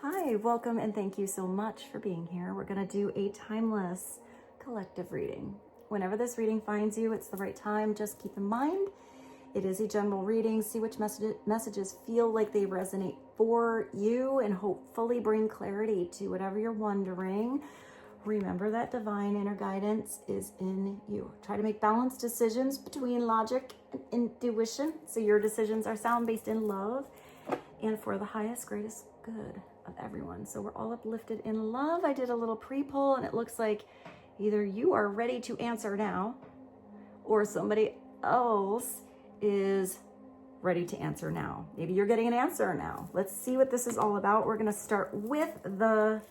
Hi, welcome and thank you so much for being here. We're going to do a timeless collective reading. Whenever this reading finds you, it's the right time. Just keep in mind, it is a general reading. See which messages feel like they resonate for you and hopefully bring clarity to whatever you're wondering. Remember that divine inner guidance is in you. Try to make balanced decisions between logic and intuition, so your decisions are sound, based in love, and for the highest, greatest good of everyone. So we're all uplifted in love. I did a little pre-poll and it looks like either you are ready to answer now or somebody else is ready to answer now. Maybe you're getting an answer now. Let's see what this is all about. We're going to start with the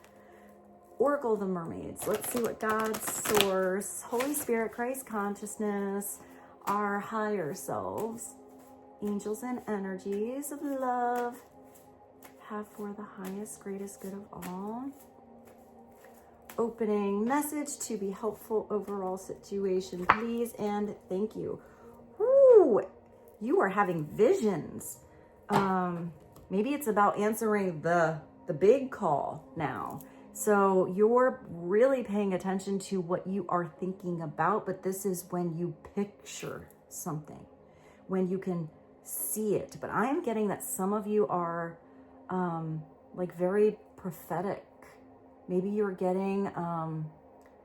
Oracle of the Mermaids. Let's see what God, Source, Holy Spirit, Christ Consciousness, our higher selves, angels and energies of love have for the highest, greatest good of all. Opening message to be helpful overall situation, please and thank you. Ooh, you are having visions. Maybe it's about answering the big call now. So you're really paying attention to what you are thinking about, but this is when you picture something, when you can see it. But I am getting that some of you are like very prophetic. Maybe you're getting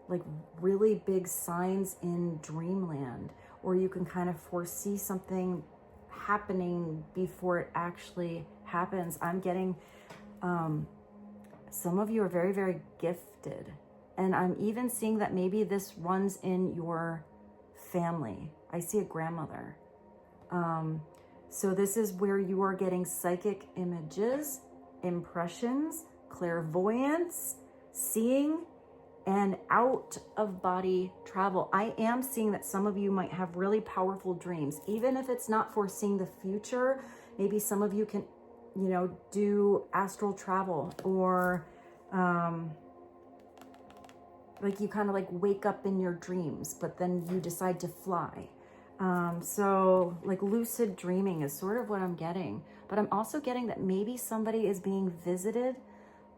like really big signs in dreamland, or you can kind of foresee something happening before it actually happens. I'm getting some of you are very, very gifted. And I'm even seeing that maybe this runs in your family. I see a grandmother. So this is where you are getting psychic images, impressions, clairvoyance, seeing, and out of body travel. I am seeing that some of you might have really powerful dreams, even if it's not foreseeing the future. Maybe some of you can, you know, do astral travel, or like you kind of like wake up in your dreams, but then you decide to fly. So like lucid dreaming is sort of what I'm getting, but I'm also getting that maybe somebody is being visited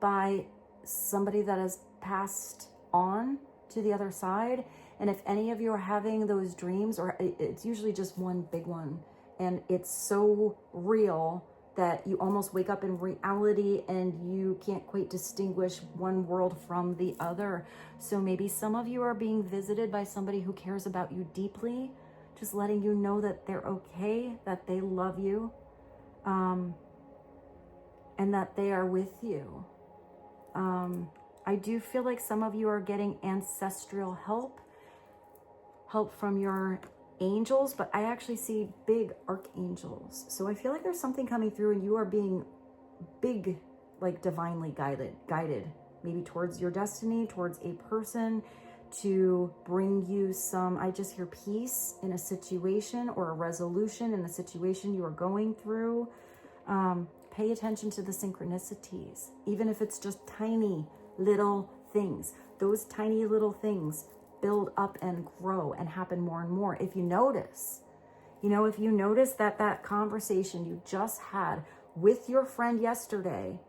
by somebody that has passed on to the other side. And if any of you are having those dreams, or it's usually just one big one, and it's so real that you almost wake up in reality and you can't quite distinguish one world from the other. So maybe some of you are being visited by somebody who cares about you deeply, just letting you know that they're okay, that they love you, and that they are with you. I do feel like some of you are getting ancestral help from your angels, but I actually see big archangels. So I feel like there's something coming through and you are being big, like divinely guided, maybe towards your destiny, towards a person, to bring you some, I just hear peace in a situation, or a resolution in a situation you are going through. Pay attention to the synchronicities, even if it's just tiny little things. Those tiny little things build up and grow and happen more and more. If you notice, if you notice that conversation you just had with your friend yesterday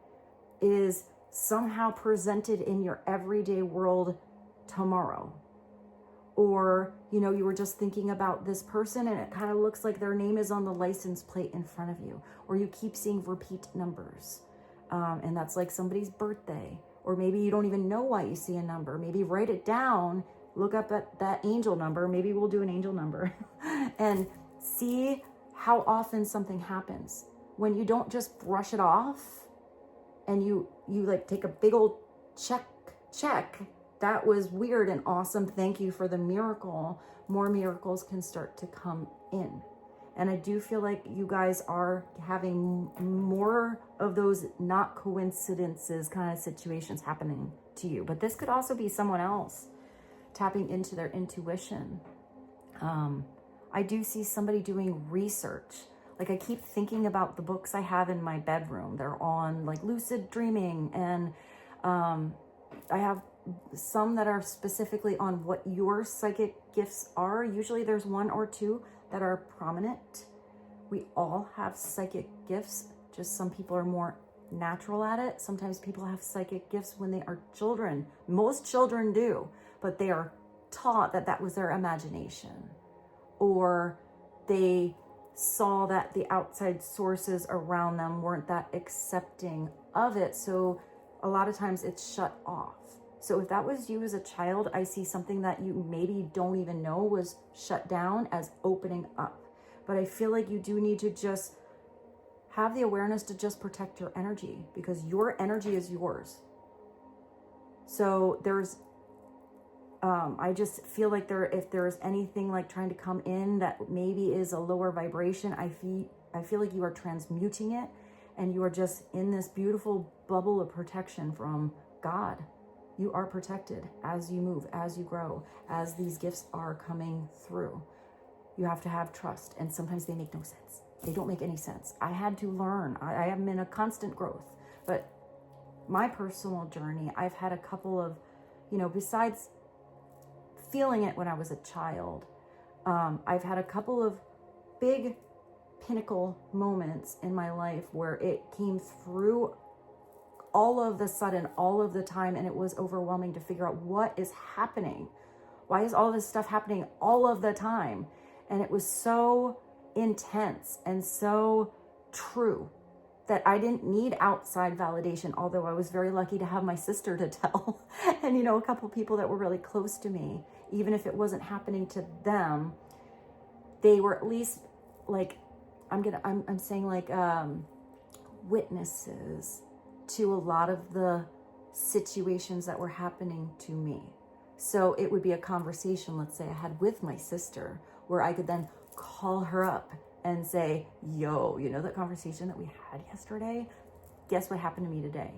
is somehow presented in your everyday world tomorrow, or you were just thinking about this person and it kind of looks like their name is on the license plate in front of you, or you keep seeing repeat numbers, and that's like somebody's birthday, or maybe you don't even know why you see a number. Maybe write it down, look up at that angel number. Maybe we'll do an angel number and see how often something happens when you don't just brush it off and you like take a big old check. That was weird and awesome. Thank you for the miracle. More miracles can start to come in. And I do feel like you guys are having more of those not coincidences kind of situations happening to you. But this could also be someone else tapping into their intuition. I do see somebody doing research. Like I keep thinking about the books I have in my bedroom. They're on like lucid dreaming, and I have some that are specifically on what your psychic gifts are. Usually there's one or two that are prominent. We all have psychic gifts, just some people are more natural at it. Sometimes people have psychic gifts when they are children. Most children do, but they are taught that that was their imagination, or they saw that the outside sources around them weren't that accepting of it. So a lot of times it's shut off. So if that was you as a child, I see something that you maybe don't even know was shut down as opening up. But I feel like you do need to just have the awareness to just protect your energy, because your energy is yours. So there's, I just feel like if there's anything like trying to come in that maybe is a lower vibration, I feel like you are transmuting it, and you are just in this beautiful bubble of protection from God. You are protected as you move, as you grow, as these gifts are coming through. You have to have trust, and sometimes they make no sense. They don't make any sense. I had to learn. I am in a constant growth. But my personal journey, I've had a couple of, besides feeling it when I was a child, I've had a couple of big pinnacle moments in my life where it came through all of the sudden, all of the time, and it was overwhelming to figure out what is happening. Why is all this stuff happening all of the time? And it was so intense and so true that I didn't need outside validation, although I was very lucky to have my sister to tell and, a couple people that were really close to me. Even if it wasn't happening to them, they were at least like, I'm saying like witnesses to a lot of the situations that were happening to me. So it would be a conversation, let's say I had with my sister, where I could then call her up and say, yo, that conversation that we had yesterday? Guess what happened to me today?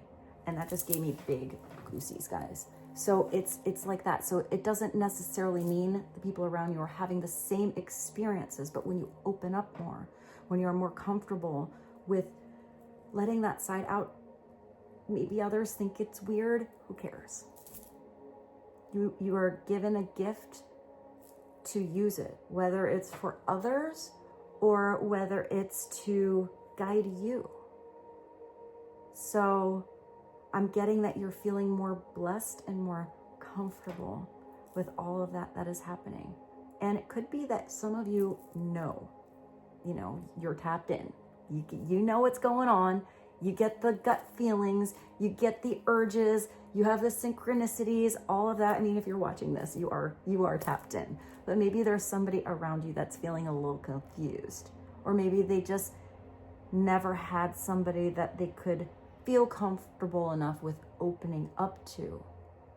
And that just gave me big goosies, guys. So it's like that. So it doesn't necessarily mean the people around you are having the same experiences, but when you open up more, when you're more comfortable with letting that side out, maybe others think it's weird, who cares? You are given a gift to use it, whether it's for others or whether it's to guide you. So I'm getting that you're feeling more blessed and more comfortable with all of that is happening. And it could be that some of you know, you're tapped in. You know what's going on. You get the gut feelings, you get the urges, you have the synchronicities, all of that. I mean, if you're watching this, you are tapped in. But maybe there's somebody around you that's feeling a little confused. Or maybe they just never had somebody that they could feel comfortable enough with opening up to.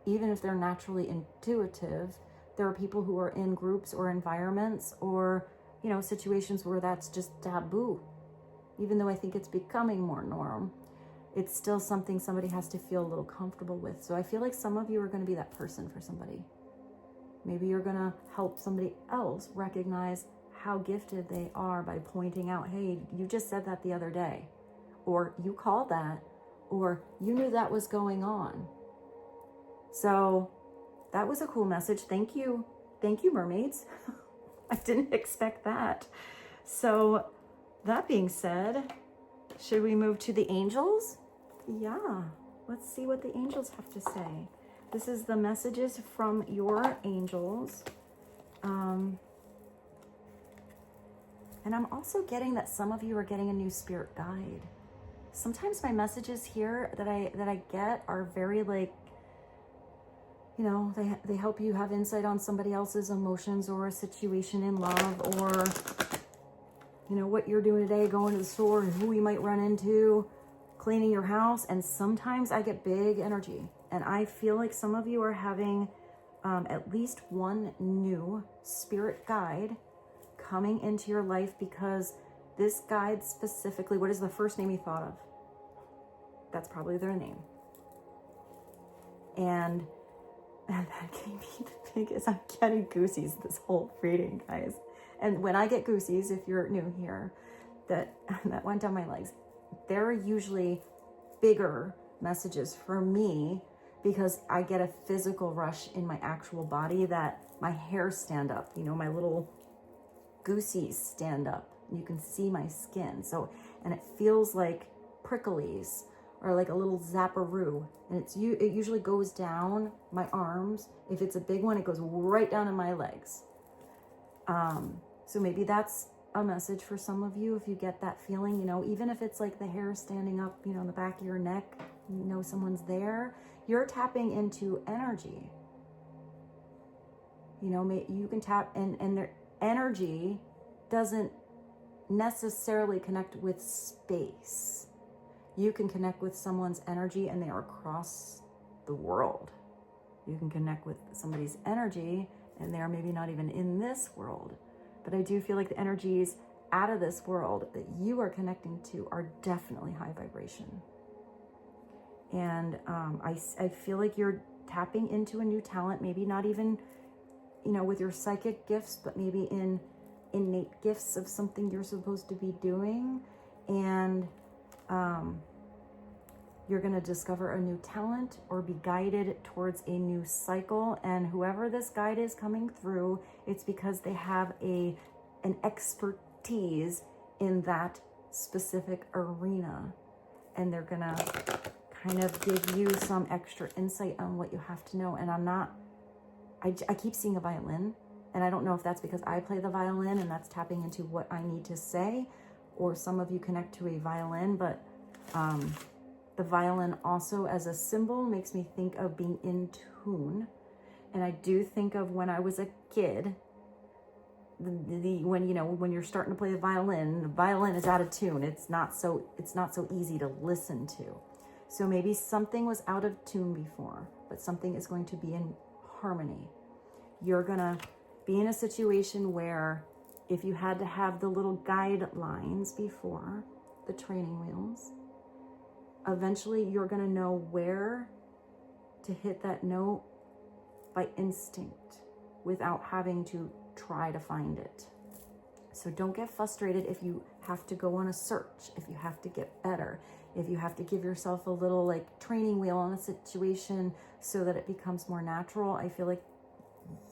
Even if they're naturally intuitive, there are people who are in groups or environments or, situations where that's just taboo. Even though I think it's becoming more norm, it's still something somebody has to feel a little comfortable with. So I feel like some of you are going to be that person for somebody. Maybe you're going to help somebody else recognize how gifted they are by pointing out, hey, you just said that the other day, or you called that, or you knew that was going on. So that was a cool message. Thank you, mermaids. I didn't expect that. So that being said, should we move to the angels? Yeah, let's see what the angels have to say. This is the messages from your angels. And I'm also getting that some of you are getting a new spirit guide. Sometimes my messages here that I get are very like, they help you have insight on somebody else's emotions or a situation in love, or what you're doing today, going to the store, and who you might run into, cleaning your house. And sometimes I get big energy, and I feel like some of you are having at least one new spirit guide coming into your life, because this guide specifically, what is the first name you thought of? That's probably their name. And that gave me the biggest, I'm getting goosies this whole reading, guys. And when I get goosies, if you're new here, that went down my legs. They're usually bigger messages for me, because I get a physical rush in my actual body that my hairs stand up, my little goosies stand up. You can see my skin. So, and it feels like pricklies or like a little zapparoo. And it usually goes down my arms. If it's a big one, it goes right down in my legs. So maybe that's a message for some of you if you get that feeling, you know, even if it's like the hair standing up, you know, in the back of your neck, you know someone's there, you're tapping into energy. You know, you can tap, and their energy doesn't necessarily connect with space. You can connect with someone's energy and they are across the world. You can connect with somebody's energy and they're maybe not even in this world. But I do feel like the energies out of this world that you are connecting to are definitely high vibration. And I feel like you're tapping into a new talent, maybe not even, you know, with your psychic gifts, but maybe in innate gifts of something you're supposed to be doing. And you're going to discover a new talent or be guided towards a new cycle. And whoever this guide is coming through, it's because they have an expertise in that specific arena. And they're going to kind of give you some extra insight on what you have to know. And I keep seeing a violin. And I don't know if that's because I play the violin and that's tapping into what I need to say, or some of you connect to a violin, but the violin also as a symbol makes me think of being in tune. And I do think of when I was a kid, when you're starting to play the violin is out of tune. It's not so easy to listen to. So maybe something was out of tune before, but something is going to be in harmony. You're gonna be in a situation where if you had to have the little guidelines before, the training wheels, eventually you're going to know where to hit that note by instinct without having to try to find it. So don't get frustrated if you have to go on a search, if you have to get better, if you have to give yourself a little like training wheel on a situation so that it becomes more natural. I feel like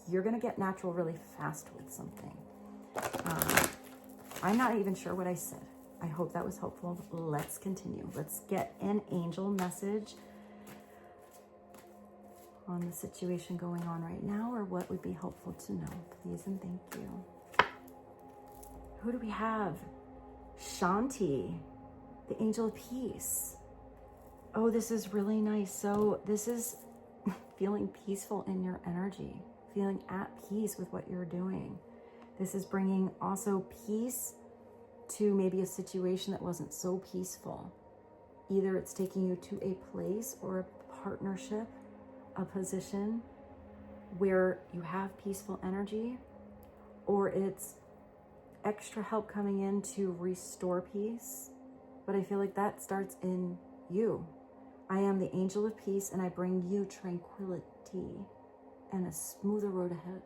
you're going to get natural really fast with something. I'm not even sure what I said. I hope that was helpful. Let's continue. Let's get an angel message on the situation going on right now, or what would be helpful to know. Please and thank you. Who do we have? Shanti, the angel of peace. Oh, this is really nice. So this is feeling peaceful in your energy, feeling at peace with what you're doing. This is bringing also peace to maybe a situation that wasn't so peaceful. Either it's taking you to a place or a partnership, a position where you have peaceful energy, or it's extra help coming in to restore peace. But I feel like that starts in you. I am the angel of peace, and I bring you tranquility and a smoother road ahead.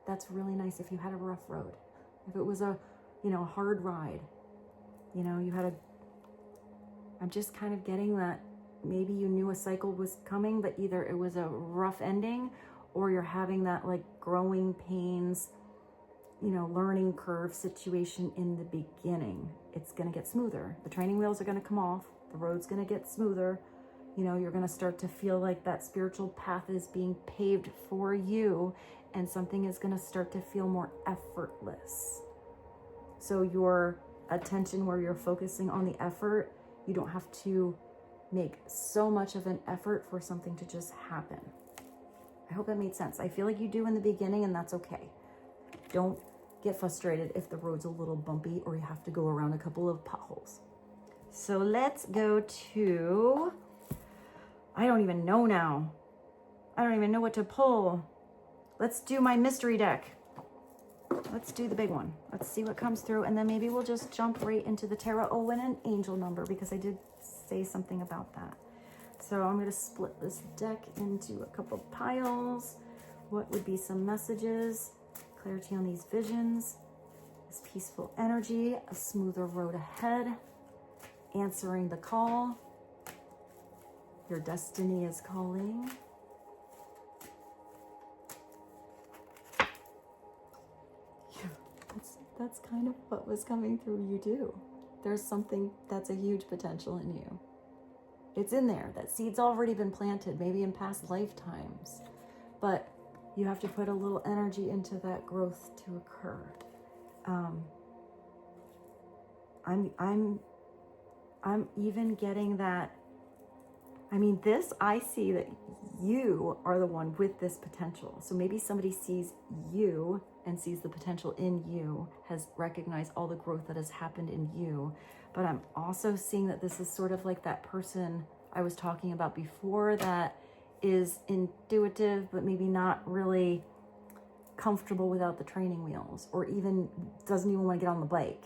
That's really nice if you had a rough road. If it was a hard ride, I'm just kind of getting that maybe you knew a cycle was coming, but either it was a rough ending or you're having that like growing pains, learning curve situation in the beginning. It's going to get smoother. The training wheels are going to come off. The road's going to get smoother. You're going to start to feel like that spiritual path is being paved for you, and something is going to start to feel more effortless. So your attention, where you're focusing on the effort, you don't have to make so much of an effort for something to just happen. I hope that made sense. I feel like you do in the beginning, and that's okay. Don't get frustrated if the road's a little bumpy or you have to go around a couple of potholes. So let's go to, I don't even know now. I don't even know what to pull. Let's do my mystery deck. Let's do the big one. Let's see what comes through, and then maybe we'll just jump right into the tarot. Oh, and an angel number, because I did say something about that. So I'm going to split this deck into a couple piles. What would be some messages? Clarity on these visions. This peaceful energy. A smoother road ahead. Answering the call. Your destiny is calling. That's kind of what was coming through you do. There's something that's a huge potential in you. It's in there. That seed's already been planted, maybe in past lifetimes. But you have to put a little energy into that growth to occur. I'm even getting that. I mean, this, I see that you are the one with this potential. So maybe somebody sees you and sees the potential in you, has recognized all the growth that has happened in you. But I'm also seeing that this is sort of like that person I was talking about before that is intuitive, but maybe not really comfortable without the training wheels, or even doesn't even want to get on the bike.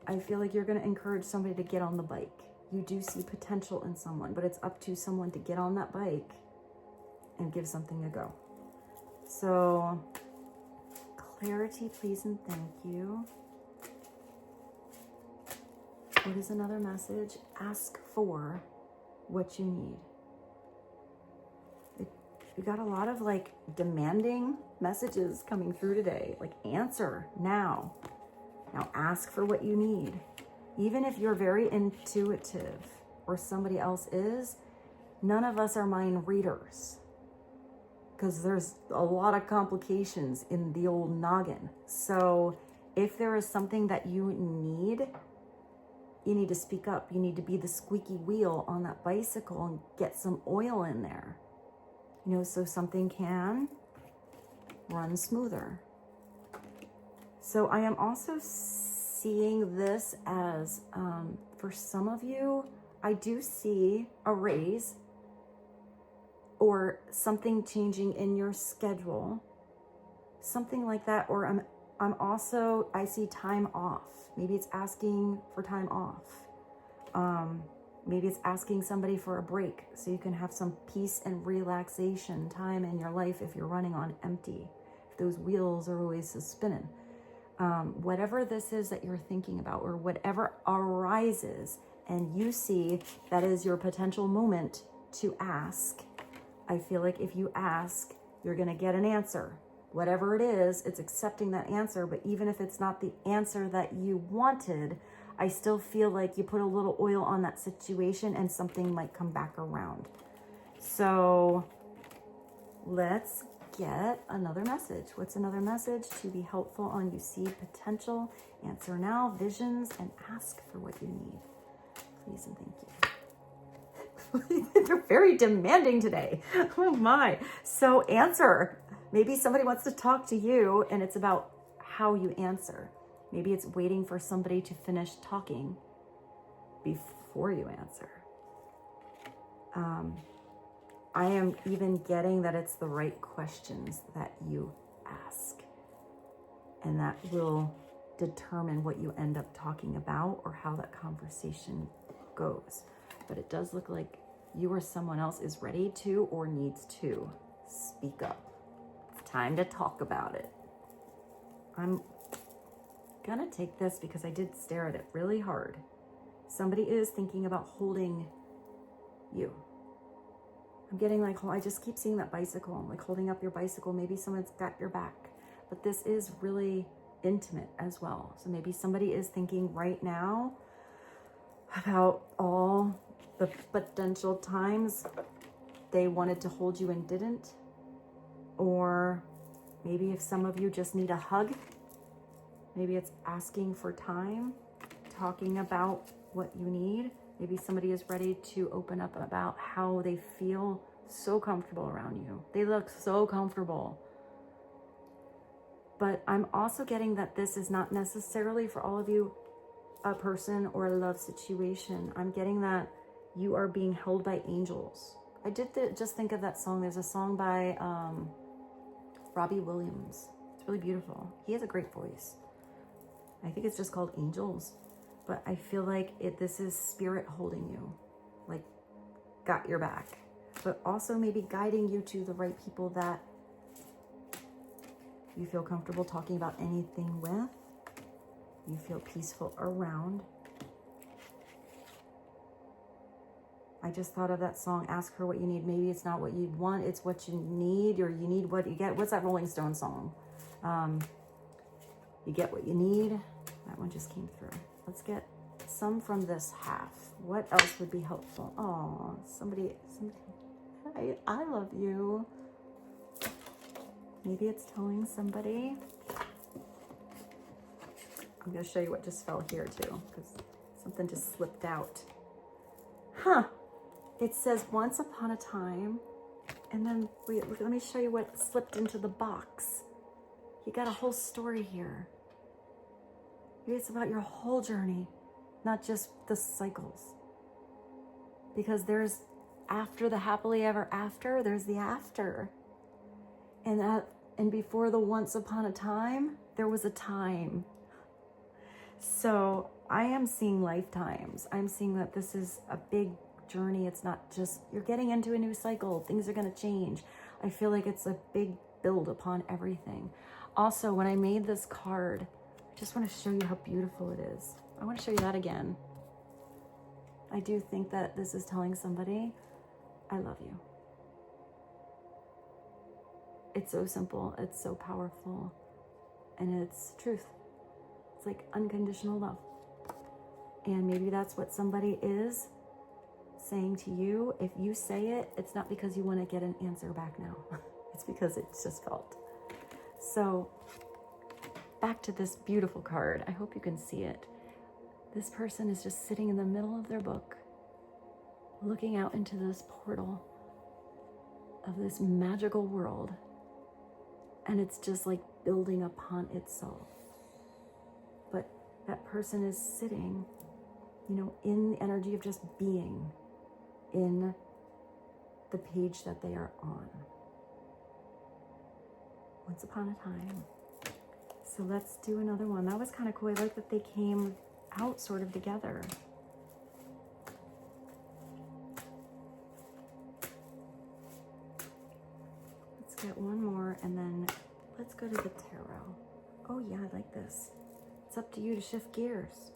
I feel like you're going to encourage somebody to get on the bike. You do see potential in someone, but it's up to someone to get on that bike and give something a go. So, clarity, please, and thank you. What is another message? Ask for what you need. We got a lot of like demanding messages coming through today. Like, answer now. Now ask for what you need. Even if you're very intuitive or somebody else is, none of us are mind readers, because there's a lot of complications in the old noggin. So if there is something that you need to speak up. You need to be the squeaky wheel on that bicycle and get some oil in there, you know, so something can run smoother. So I am also seeing this as, for some of you, I do see a raise or something changing in your schedule, something like that. Or I'm also, I see time off. Maybe it's asking for time off. Maybe it's asking somebody for a break so you can have some peace and relaxation time in your life if you're running on empty, if those wheels are always spinning. Whatever this is that you're thinking about, or whatever arises and you see that is your potential moment to ask, I feel like if you ask, you're going to get an answer. Whatever it is, it's accepting that answer. But even if it's not the answer that you wanted, I still feel like you put a little oil on that situation and something might come back around. So let's get another message. What's another message to be helpful on you see potential, answer now, visions, and ask for what you need. Please and thank you. They're very demanding today. Oh my. So answer. Maybe somebody wants to talk to you and it's about how you answer. Maybe it's waiting for somebody to finish talking before you answer. I am even getting that it's the right questions that you ask. And that will determine what you end up talking about or how that conversation goes. But it does look like you or someone else is ready to or needs to speak up. It's time to talk about it. I'm gonna take this because I did stare at it really hard. Somebody is thinking about holding you. I'm getting like, I just keep seeing that bicycle, like holding up your bicycle. Maybe someone's got your back, but this is really intimate as well. So maybe somebody is thinking right now about all the potential times they wanted to hold you and didn't. Or maybe if some of you just need a hug, maybe it's asking for time, talking about what you need. Maybe somebody is ready to open up about how they feel so comfortable around you. They look so comfortable. But I'm also getting that this is not necessarily for all of you a person or a love situation. I'm getting that you are being held by angels. I did just think of that song. There's a song by Robbie Williams. It's really beautiful. He has a great voice. I think it's just called Angels. But I feel like this is spirit holding you, like got your back, but also maybe guiding you to the right people that you feel comfortable talking about anything with, you feel peaceful around. I just thought of that song, Ask for What You Need. Maybe it's not what you want, it's what you need, or you need what you get. What's that Rolling Stone song? You get what you need. That one just came through. Let's get some from this half. What else would be helpful? Oh, somebody, I love you. Maybe it's telling somebody. I'm going to show you what just fell here too, because something just slipped out. Huh. It says once upon a time, and then wait, let me show you what slipped into the box. You got a whole story here. Maybe it's about your whole journey, not just the cycles. Because there's after the happily ever after, there's the after. And before the once upon a time, there was a time. So I am seeing lifetimes. I'm seeing that this is a big journey. It's not just, you're getting into a new cycle. Things are going to change. I feel like it's a big build upon everything. Also, when I made this card, I just want to show you how beautiful it is. I want to show you that again. I do think that this is telling somebody, I love you. It's so simple. It's so powerful. And it's truth. It's like unconditional love. And maybe that's what somebody is saying to you. If you say it, it's not because you want to get an answer back now. It's because it's just felt. So back to this beautiful card. I hope you can see it. This person is just sitting in the middle of their book, looking out into this portal of this magical world. And it's just like building upon itself. But that person is sitting, you know, in the energy of just being in the page that they are on. Once upon a time. So let's do another one. That was kind of cool. I like that they came out sort of together. Let's get one more and then let's go to the tarot. Oh yeah, I like this. It's up to you to shift gears.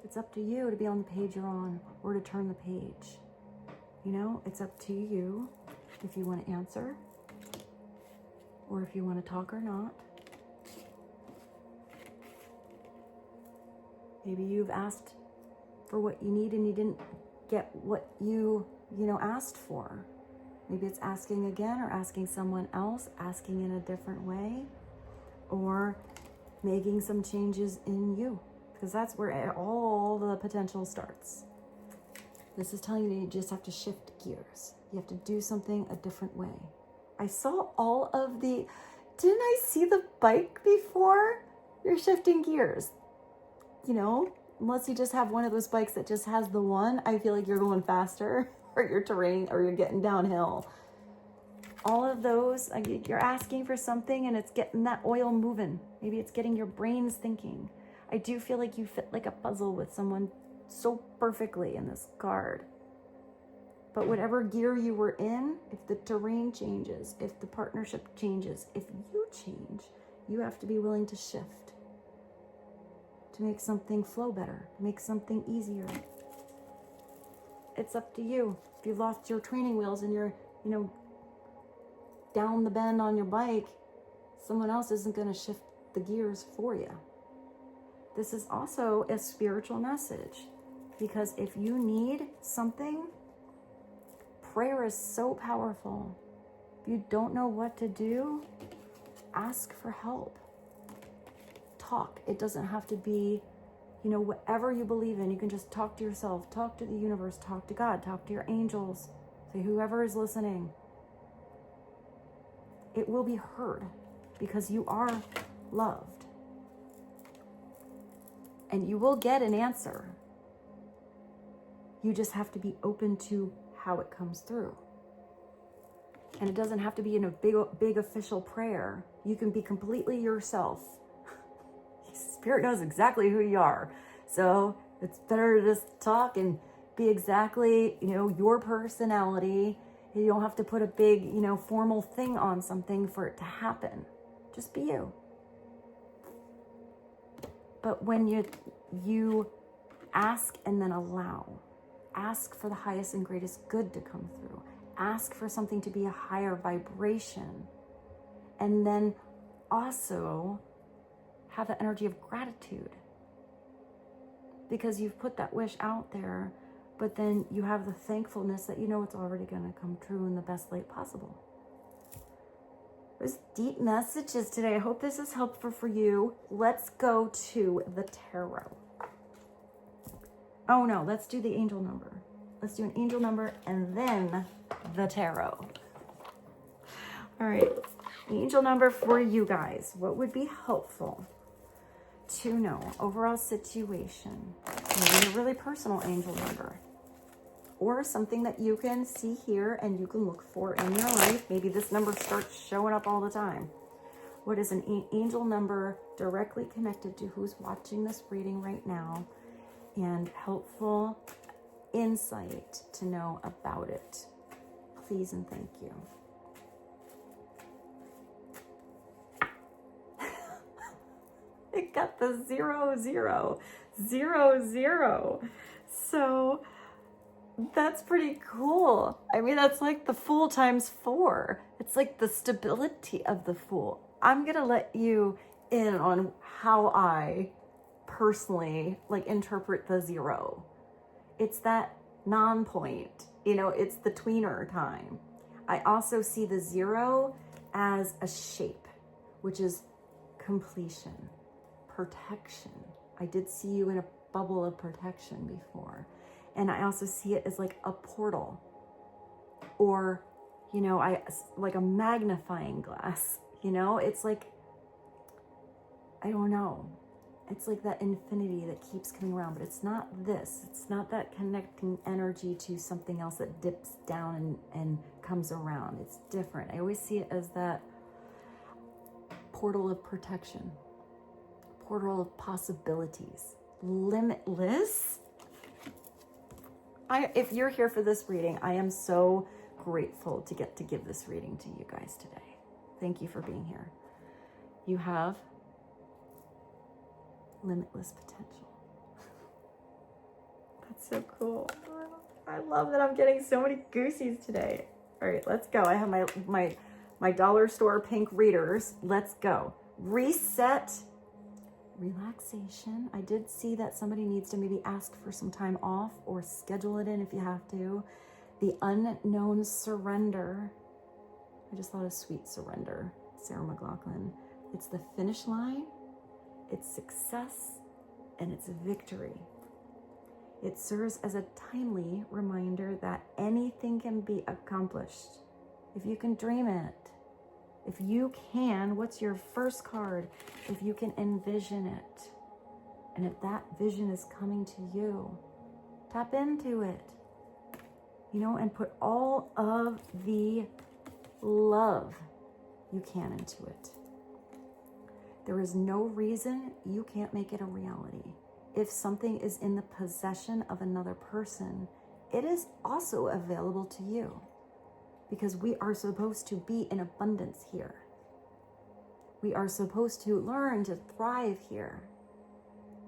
It's up to you to be on the page you're on or to turn the page. You know, it's up to you if you want to answer or if you want to talk or not. Maybe you've asked for what you need and you didn't get what you asked for. Maybe it's asking again or asking someone else, asking in a different way, or making some changes in you, because that's where all the potential starts. This is telling you just have to shift gears. You have to do something a different way. I saw all of the, didn't I see the bike before? You're shifting gears. You know, unless you just have one of those bikes that just has the one, I feel like you're going faster or you're terrain or you're getting downhill. All of those, you're asking for something and it's getting that oil moving. Maybe it's getting your brains thinking. I do feel like you fit like a puzzle with someone so perfectly in this card. But whatever gear you were in, if the terrain changes, if the partnership changes, if you change, you have to be willing to shift. To make something flow better, make something easier. It's up to you. If you lost your training wheels and you're, down the bend on your bike, someone else isn't going to shift the gears for you. This is also a spiritual message, because if you need something, prayer is so powerful. If you don't know what to do, ask for help. Talk. It doesn't have to be, whatever you believe in. You can just talk to yourself, talk to the universe, talk to God, talk to your angels, to whoever is listening. It will be heard because you are loved. And you will get an answer. You just have to be open to how it comes through. And it doesn't have to be in a big official prayer. You can be completely yourself. Spirit knows exactly who you are. So it's better to just talk and be exactly, your personality. You don't have to put a big, formal thing on something for it to happen. Just be you. But when you ask and then allow, ask for the highest and greatest good to come through. Ask for something to be a higher vibration. And then also have the energy of gratitude. because you've put that wish out there, but then you have the thankfulness that you know it's already going to come true in the best light possible. There's deep messages today. I hope this is helpful for you. Let's go to the tarot. Oh no, let's do the angel number. Let's do an angel number and then the tarot. All right, angel number for you guys. What would be helpful to know? Overall situation. Maybe a really personal angel number. Or something that you can see here and you can look for in your life. Maybe this number starts showing up all the time. What is an angel number directly connected to who's watching this reading right now? And helpful insight to know about it. Please and thank you. It got the 0, 0, 0, 0. So that's pretty cool. I mean, that's like the Fool times 4. It's like the stability of the Fool. I'm gonna let you in on how I personally like interpret the 0. It's that non-point, you know, it's the tweener time. I also see the 0 as a shape, which is completion, protection. I did see you in a bubble of protection before. And I also see it as like a portal, or, you know, like a magnifying glass, you know, it's like, I don't know. It's like that infinity that keeps coming around, but it's not this. It's not that connecting energy to something else that dips down and comes around. It's different. I always see it as that portal of protection, portal of possibilities, limitless. If you're here for this reading, I am so grateful to get to give this reading to you guys today. Thank you for being here. You have limitless potential. That's so cool. I love that I'm getting so many goosies today. All right, let's go. I have my dollar store pink readers. Let's go. Reset. Relaxation. I did see that somebody needs to maybe ask for some time off or schedule it in if you have to. The unknown surrender. I just thought of sweet surrender. Sarah McLachlan. It's the finish line. It's success and it's victory. It serves as a timely reminder that anything can be accomplished if you can dream it. If you can, what's your first card? If you can envision it. And if that vision is coming to you, tap into it. You know, and put all of the love you can into it. There is no reason you can't make it a reality. If something is in the possession of another person, it is also available to you. Because we are supposed to be in abundance here. We are supposed to learn to thrive here.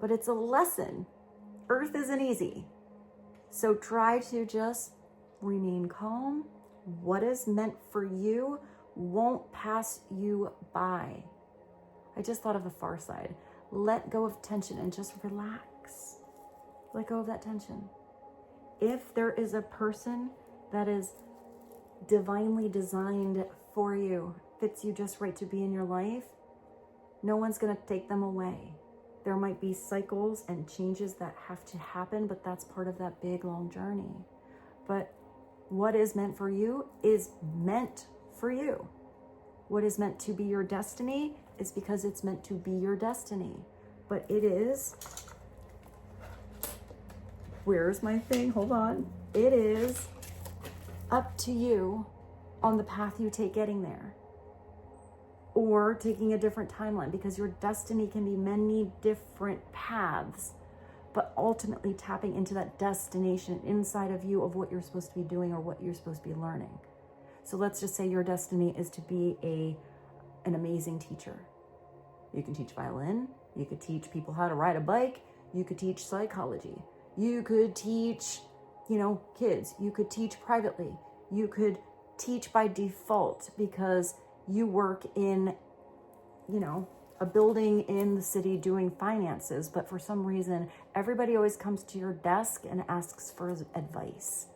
But it's a lesson. Earth isn't easy. So try to just remain calm. What is meant for you won't pass you by. I just thought of the FARSIDE. Let go of tension and just relax. Let go of that tension. If there is a person that is divinely designed for you, fits you just right to be in your life, no one's going to take them away. There might be cycles and changes that have to happen, but that's part of that big long journey. But what is meant for you is meant for you. What is meant to be your destiny is because it's meant to be your destiny. But it is, where's my thing? Hold on. It is up to you on the path you take getting there, or taking a different timeline, because your destiny can be many different paths, but ultimately tapping into that destination inside of you of what you're supposed to be doing or what you're supposed to be learning. So let's just say your destiny is to be an amazing teacher. You can teach violin, you could teach people how to ride a bike, you could teach psychology, you could teach, you know, kids, you could teach privately, you could teach by default because you work in, you know, a building in the city doing finances, but for some reason, everybody always comes to your desk and asks for advice.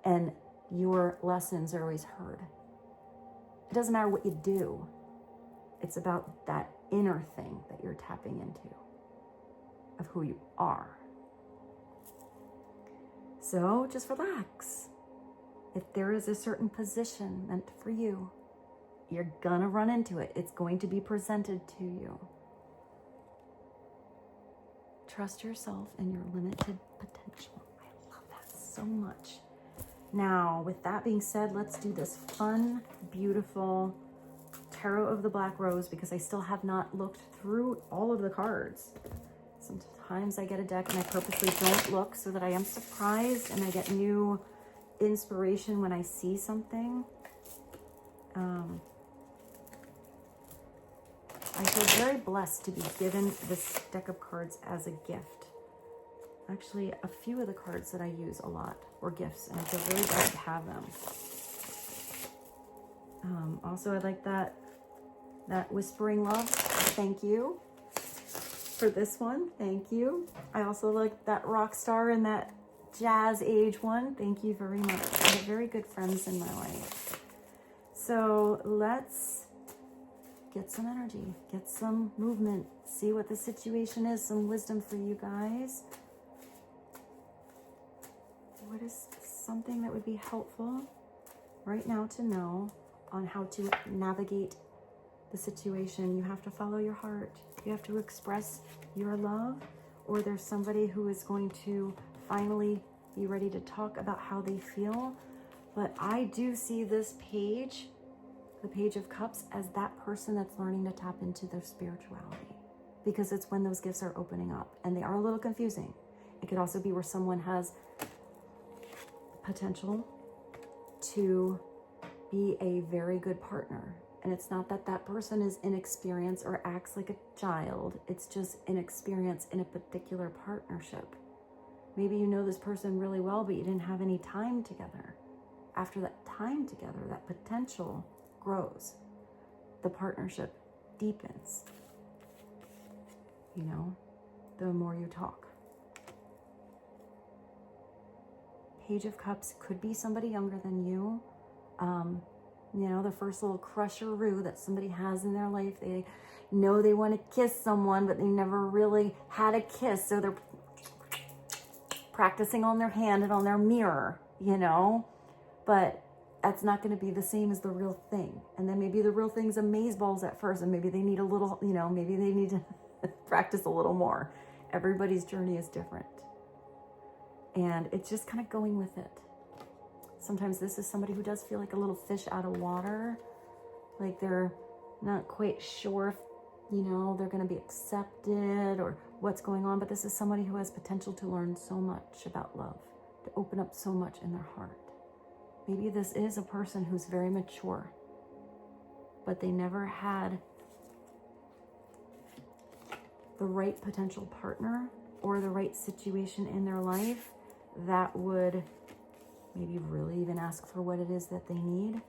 And your lessons are always heard. It doesn't matter what you do. It's about that inner thing that you're tapping into of who you are. So just relax. If there is a certain position meant for you, you're gonna run into it. It's going to be presented to you. Trust yourself and your limited potential. I love that so much. Now, with that being said, let's do this fun, beautiful Tarot of the Black Rose, because I still have not looked through all of the cards. Sometimes I get a deck and I purposely don't look so that I am surprised and I get new inspiration when I see something. I feel very blessed to be given this deck of cards as a gift. Actually, a few of the cards that I use a lot were gifts, and I feel really blessed to have them. Also, I like that Whispering Love. Thank you for this one. Thank you. I also like that Rock Star and that Jazz Age one. Thank you very much. I have very good friends in my life. So let's get some energy, get some movement, see what the situation is, some wisdom for you guys. What is something that would be helpful right now to know on how to navigate the situation? You have to follow your heart. You have to express your love, or there's somebody who is going to finally be ready to talk about how they feel. But I do see this page, the Page of Cups, as that person that's learning to tap into their spirituality, because it's when those gifts are opening up, and they are a little confusing. It could also be where someone has potential to be a very good partner. And it's not that that person is inexperienced or acts like a child. It's just inexperience in a particular partnership. Maybe you know this person really well, but you didn't have any time together. After that time together, that potential grows. The partnership deepens. You know, the more you talk. Page of Cups could be somebody younger than you. You know, the first little crusheroo that somebody has in their life. They know they want to kiss someone, but they never really had a kiss. So they're practicing on their hand and on their mirror, you know. But that's not going to be the same as the real thing. And then maybe the real thing's amazeballs at first, and maybe they need a little, you know, maybe they need to practice a little more. Everybody's journey is different. And it's just kind of going with it. Sometimes this is somebody who does feel like a little fish out of water. Like they're not quite sure if, you know, they're going to be accepted or what's going on. But this is somebody who has potential to learn so much about love, to open up so much in their heart. Maybe this is a person who's very mature, but they never had the right potential partner or the right situation in their life that would maybe really even ask for what it is that they need,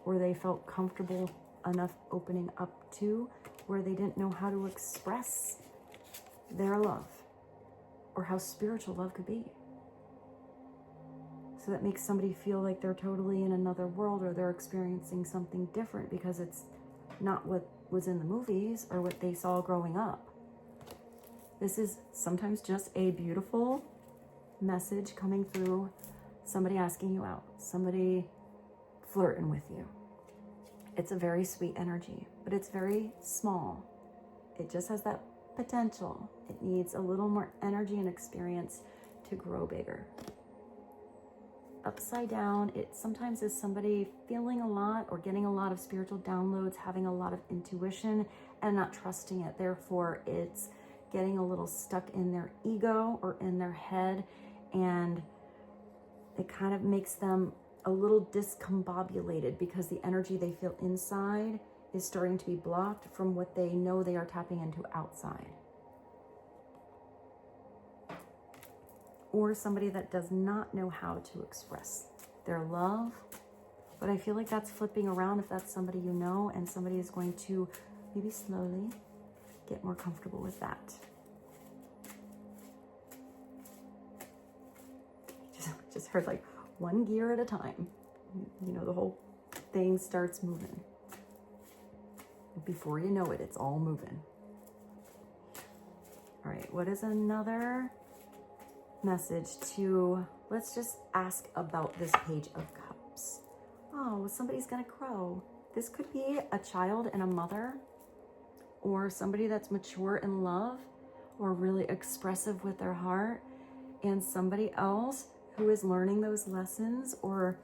or they felt comfortable enough opening up to, where they didn't know how to express their love or how spiritual love could be. So that makes somebody feel like they're totally in another world, or they're experiencing something different because it's not what was in the movies or what they saw growing up. This is sometimes just a beautiful message coming through, somebody asking you out, somebody flirting with you. It's a very sweet energy, but it's very small. It just has that potential. It needs a little more energy and experience to grow bigger. Upside down, it sometimes is somebody feeling a lot or getting a lot of spiritual downloads, having a lot of intuition and not trusting it. Therefore, it's getting a little stuck in their ego or in their head, and it kind of makes them a little discombobulated because the energy they feel inside is starting to be blocked from what they know they are tapping into outside. Or somebody that does not know how to express their love. But I feel like that's flipping around if that's somebody you know, and somebody is going to maybe slowly get more comfortable with that. Just heard like one gear at a time. You know, the whole thing starts moving. Before you know it, it's all moving. All right, what is another message to, let's just ask about this Page of Cups. Oh, somebody's gonna crow. This could be a child and a mother, or somebody that's mature in love, or really expressive with their heart, and somebody else who is learning those lessons, or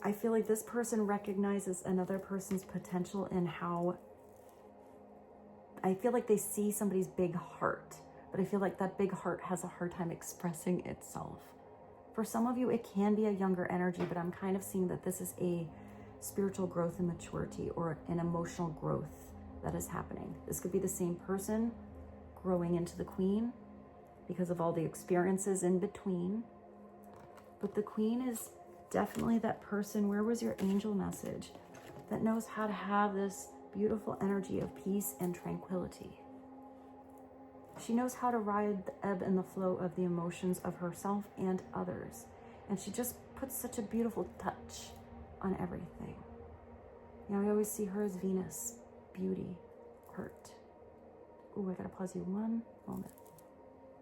I feel like this person recognizes another person's potential in how, I feel like they see somebody's big heart, but I feel like that big heart has a hard time expressing itself. For some of you, it can be a younger energy, but I'm kind of seeing that this is a spiritual growth and maturity, or an emotional growth that is happening. This could be the same person growing into the Queen because of all the experiences in between. But the Queen is definitely that person, where was your angel message, that knows how to have this beautiful energy of peace and tranquility. She knows how to ride the ebb and the flow of the emotions of herself and others. And she just puts such a beautiful touch on everything. You know, I always see her as Venus, beauty, hurt. Ooh, I gotta pause you one moment.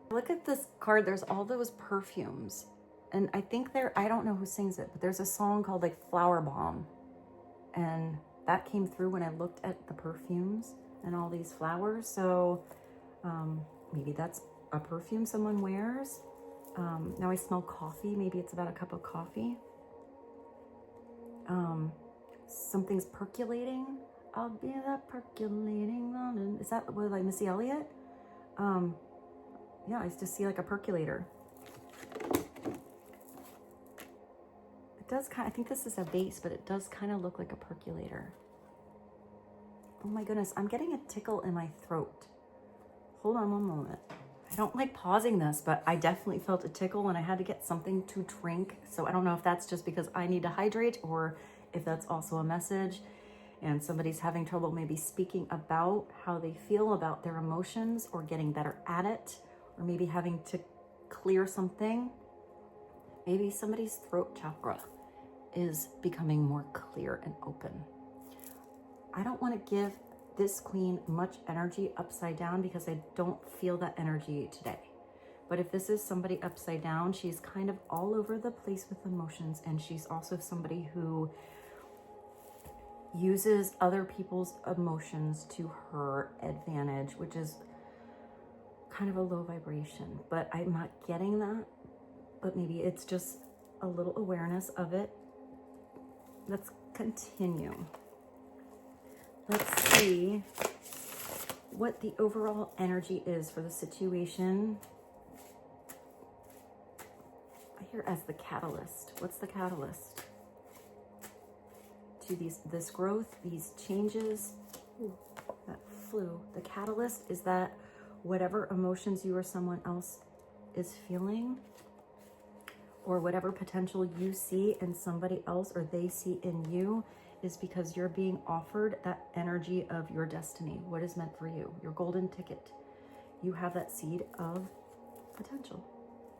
Look at this card, there's all those perfumes. And I think I don't know who sings it, but there's a song called like Flower Bomb. And that came through when I looked at the perfumes and all these flowers. So maybe that's a perfume someone wears. Now I smell coffee. Maybe it's about a cup of coffee. Something's percolating. I'll be that percolating London. Is that what, like Missy Elliott? Yeah, I used to see like a percolator. It does kind of, I think this is a vase, but it does kind of look like a percolator. Oh my goodness, I'm getting a tickle in my throat. Hold on one moment. I don't like pausing this, but I definitely felt a tickle and I had to get something to drink. So I don't know if that's just because I need to hydrate, or if that's also a message and somebody's having trouble maybe speaking about how they feel about their emotions, or getting better at it, or maybe having to clear something. Maybe somebody's throat chakra is becoming more clear and open. I don't want to give this Queen much energy upside down because I don't feel that energy today. But if this is somebody upside down, she's kind of all over the place with emotions, and she's also somebody who uses other people's emotions to her advantage, which is kind of a low vibration. But I'm not getting that, but maybe it's just a little awareness of it. Let's continue. Let's see what the overall energy is for the situation. I hear as the catalyst. What's the catalyst to this growth, these changes? Ooh, that flew. The catalyst is that whatever emotions you or someone else is feeling, or whatever potential you see in somebody else or they see in you, is because you're being offered that energy of your destiny, what is meant for you, your golden ticket. You have that seed of potential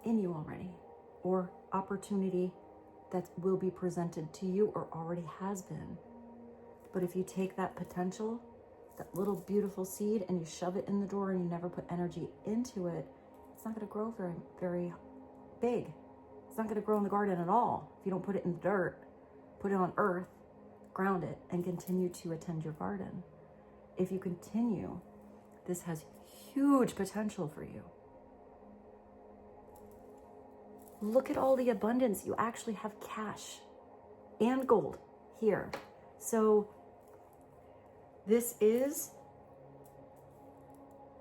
in you already, or opportunity that will be presented to you or already has been. But if you take that potential, that little beautiful seed, and you shove it in the door and you never put energy into it, it's not going to grow very, very big. It's not going to grow in the garden at all. If you don't put it in the dirt, put it on earth, ground it, and continue to attend your garden. If you continue, this has huge potential for you. Look at all the abundance. You actually have cash and gold here. So this is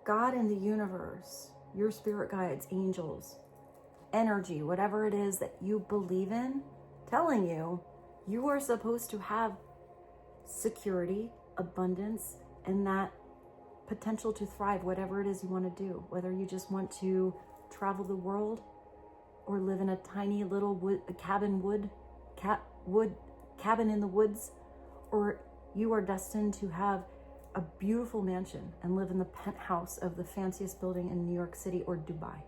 God in the universe, your spirit guides, angels, energy, whatever it is that you believe in, telling you you are supposed to have security, abundance, and that potential to thrive, whatever it is you want to do. Whether you just want to travel the world, or live in a tiny little cabin in the woods, or you are destined to have a beautiful mansion and live in the penthouse of the fanciest building in New York City or Dubai.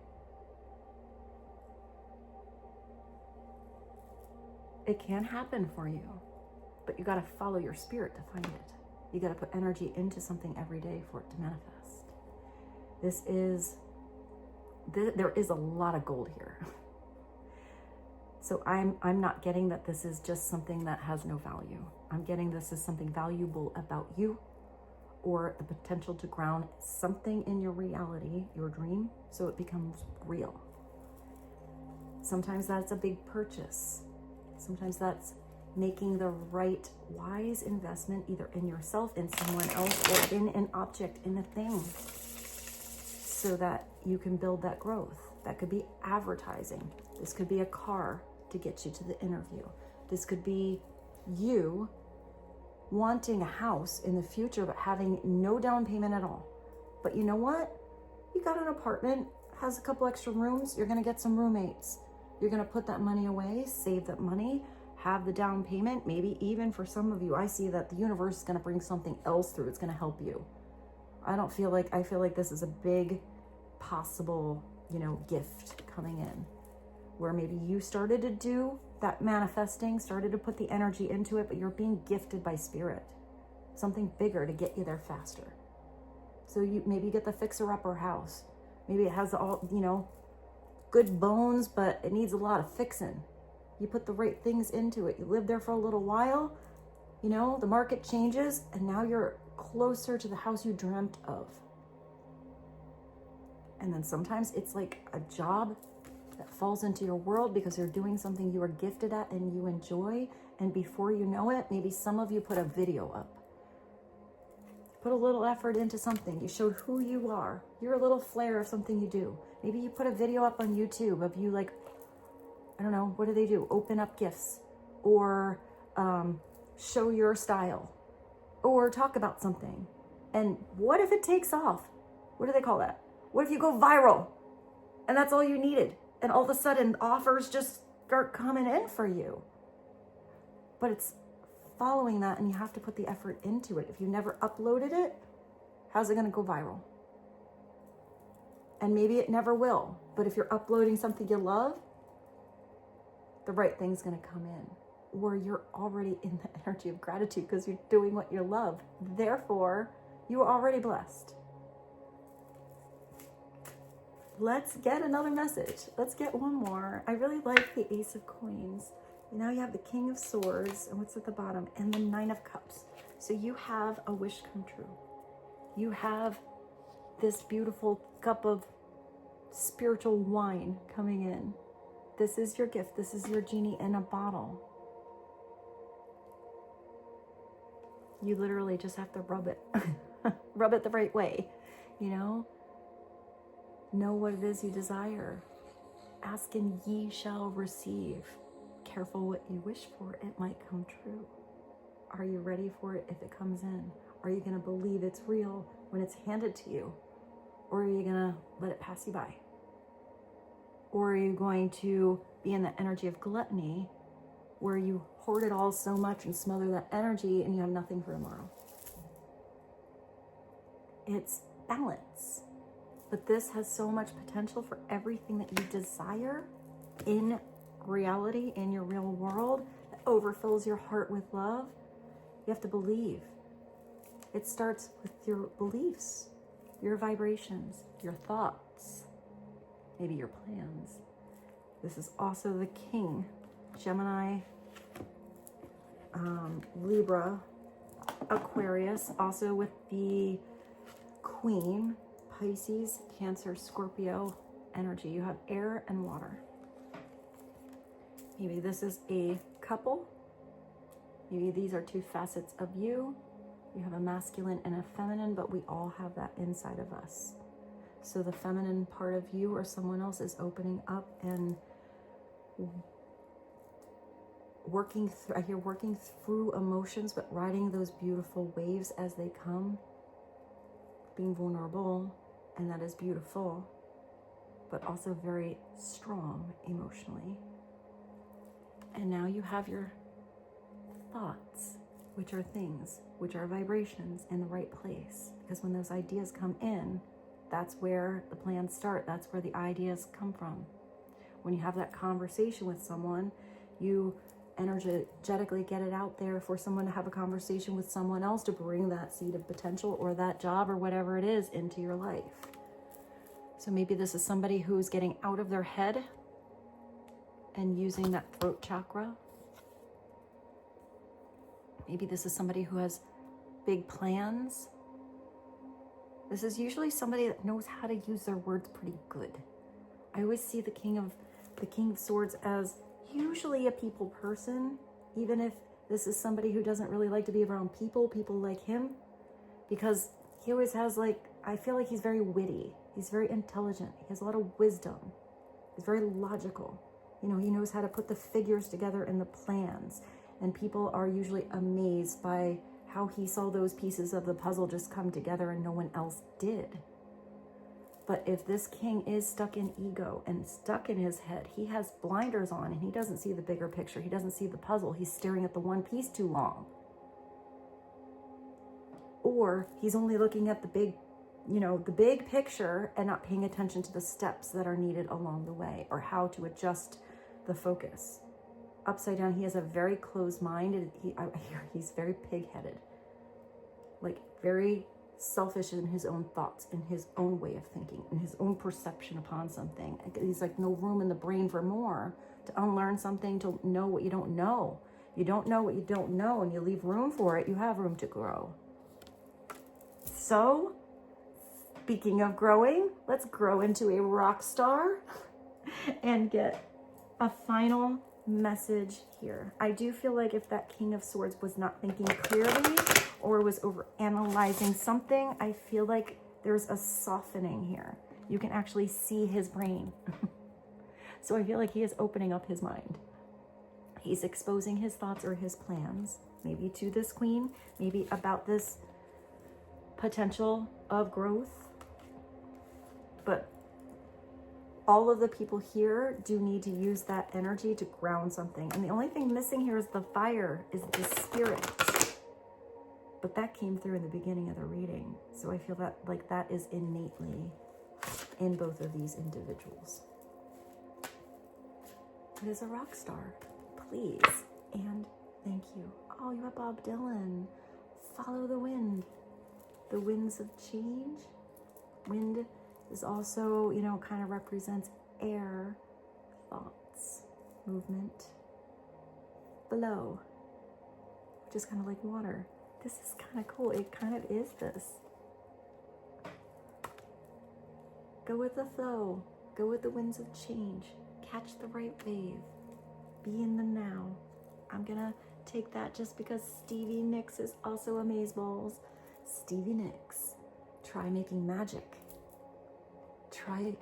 It can happen for you, but you got to follow your spirit to find it. You got to put energy into something every day for it to manifest. There is a lot of gold here. So I'm not getting that this is just something that has no value. I'm getting this as something valuable about you, or the potential to ground something in your reality, your dream, so it becomes real. Sometimes that's a big purchase. Sometimes that's making the right wise investment, either in yourself, in someone else, or in an object, in a thing, so that you can build that growth. That could be advertising. This could be a car to get you to the interview. This could be you wanting a house in the future, but having no down payment at all. But you know what? You got an apartment, has a couple extra rooms, you're gonna get some roommates. You're gonna put that money away, save that money, have the down payment. Maybe even for some of you, I see that the universe is gonna bring something else through. It's gonna help you. I feel like this is a big possible, gift coming in, where maybe you started to do that manifesting, started to put the energy into it, but you're being gifted by spirit, something bigger to get you there faster. So maybe get the fixer-upper house. Maybe it has all, good bones, but it needs a lot of fixing. You put the right things into it. You live there for a little while, the market changes, and now you're closer to the house you dreamt of. And then sometimes it's like a job that falls into your world because you're doing something you are gifted at and you enjoy. And before you know it, maybe some of you put a video up. Put a little effort into something. You showed who you are. You're a little flair of something you do. Maybe you put a video up on YouTube of you, like, I don't know, what do they do? Open up gifts, or show your style, or talk about something. And what if it takes off? What do they call that? What if you go viral and that's all you needed? And all of a sudden offers just start coming in for you. But it's following that, and you have to put the effort into it. If you never uploaded it, how's it going to go viral? And maybe it never will. But if you're uploading something you love, the right thing's going to come in. Or you're already in the energy of gratitude because you're doing what you love. Therefore, you are already blessed. Let's get another message. Let's get one more. I really like the Ace of Coins. Now you have the King of Swords, and what's at the bottom? And the Nine of Cups. So you have a wish come true. You have this beautiful cup of spiritual wine coming in. This is your gift. This is your genie in a bottle. You literally just have to rub it. Rub it the right way, Know what it is you desire. Ask and ye shall receive. Careful what you wish for, it might come true. Are you ready for it if it comes in? Are you going to believe it's real when it's handed to you? Or are you going to let it pass you by? Or are you going to be in the energy of gluttony, where you hoard it all so much and smother that energy and you have nothing for tomorrow? It's balance. But this has so much potential for everything that you desire in reality, in your real world, that overfills your heart with love. You have to believe. It starts with your beliefs, your vibrations, your thoughts, maybe your plans. This is also the King, Gemini, Libra, Aquarius, also with the Queen, Pisces, Cancer, Scorpio energy. You have air and water. Maybe this is a couple. Maybe these are two facets of you. You have a masculine and a feminine, but we all have that inside of us. So the feminine part of you or someone else is opening up and working through emotions, but riding those beautiful waves as they come, being vulnerable, and that is beautiful, but also very strong emotionally. And now you have your thoughts, which are things, which are vibrations in the right place. Because when those ideas come in, that's where the plans start. That's where the ideas come from. When you have that conversation with someone, you energetically get it out there for someone to have a conversation with someone else to bring that seed of potential or that job or whatever it is into your life. So maybe this is somebody who's getting out of their head and using that throat chakra. Maybe this is somebody who has big plans. This is usually somebody that knows how to use their words pretty good. I always see the King of Swords as usually a people person, even if this is somebody who doesn't really like to be around people like him, because he always has like, I feel like he's very witty. He's very intelligent. He has a lot of wisdom. He's very logical. You know, he knows how to put the figures together in the plans. And people are usually amazed by how he saw those pieces of the puzzle just come together and no one else did. But if this king is stuck in ego and stuck in his head, he has blinders on and he doesn't see the bigger picture. He doesn't see the puzzle. He's staring at the one piece too long. Or he's only looking at the big, you know, the big picture and not paying attention to the steps that are needed along the way or how to adjust the focus. Upside down, he has a very closed mind and he's very pig-headed, like very selfish in his own thoughts, in his own way of thinking, in his own perception upon something. He's like no room in the brain for more, to unlearn something, to know what you don't know. You don't know what you don't know and you leave room for it, you have room to grow. So, speaking of growing, let's grow into a rock star and get a final message here. I do feel like if that King of Swords was not thinking clearly or was over analyzing something, I feel like there's a softening here. You can actually see his brain. So I feel like he is opening up his mind. He's exposing his thoughts or his plans, maybe to this queen, maybe about this potential of growth. But all of the people here do need to use that energy to ground something. And the only thing missing here is the fire, is the spirit. But that came through in the beginning of the reading. So I feel that like that is innately in both of these individuals. It is a rock star. Please and thank you. Oh, you have Bob Dylan. Follow the wind. The winds of change. Wind is also, you know, kind of represents air, thoughts, movement. Blow, which is kind of like water. This is kind of cool. It kind of is this. Go with the flow. Go with the winds of change. Catch the right wave. Be in the now. I'm gonna take that just because Stevie Nicks is also amazeballs. Stevie Nicks. Try making magic. Try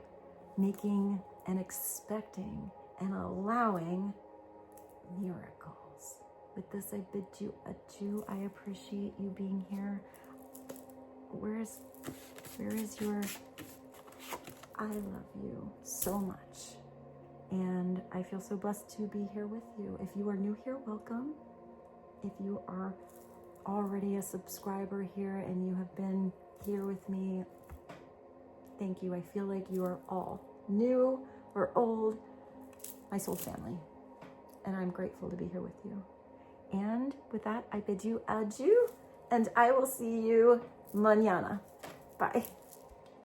making and expecting and allowing miracles. With this, I bid you adieu. I appreciate you being here. Where is your, I love you so much. And I feel so blessed to be here with you. If you are new here, welcome. If you are already a subscriber here and you have been here with me, thank you. I feel like you are all new or old, my soul family. And I'm grateful to be here with you. And with that, I bid you adieu. And I will see you mañana. Bye.